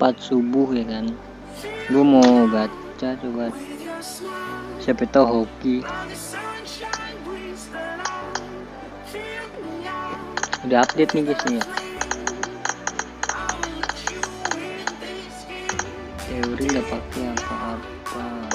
4 subuh ya kan. Gue mau gacha coba, siapa tahu hoki. Udah update nih guys nih ya. Teori nggak pakai apa-apa.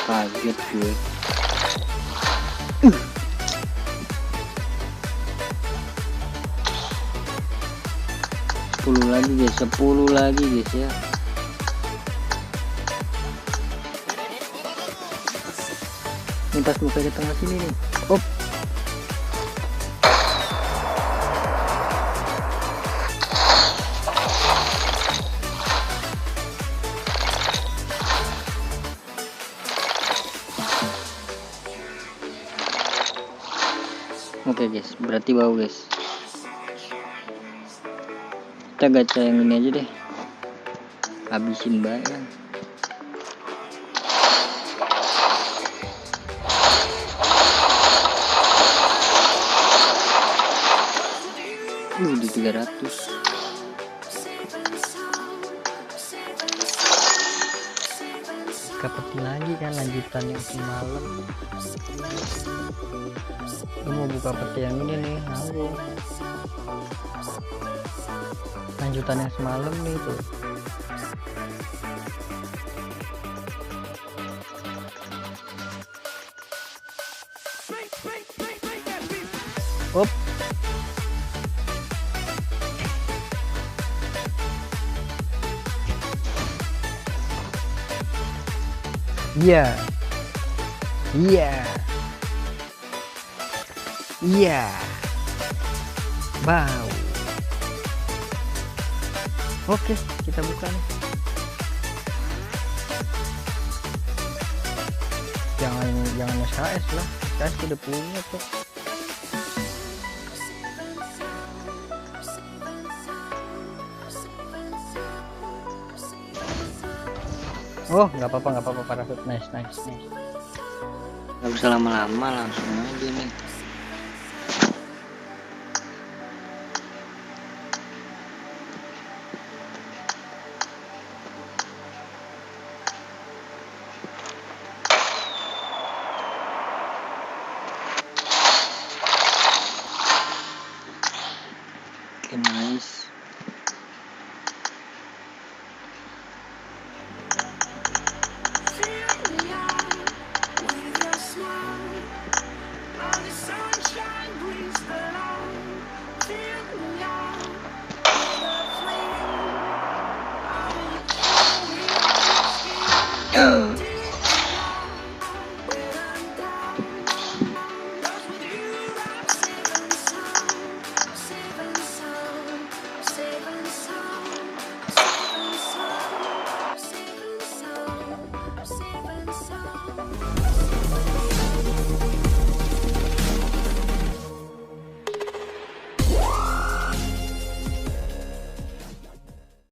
Kaget gue. 10 lagi guys, 10 lagi guys ya. Ini pas muka di tengah sini nih. Op. Oke guys, berarti bau guys. Kita gacha yang ini aja deh, habisin banyak. Di 300. Kapeti lagi kan, lanjutan yang semalam. Lu mau buka peti yang ini nih, nanggung. Lanjutan yang semalam nih tuh. Op. Iya. Iya. Iya. Wow. Oke, kita buka nih. Jangan SKS lah. SKS udah punya tuh. Oh, nggak apa-apa parasut. Nice. Nggak usah lama-lama, langsung aja nih. Oke, nice.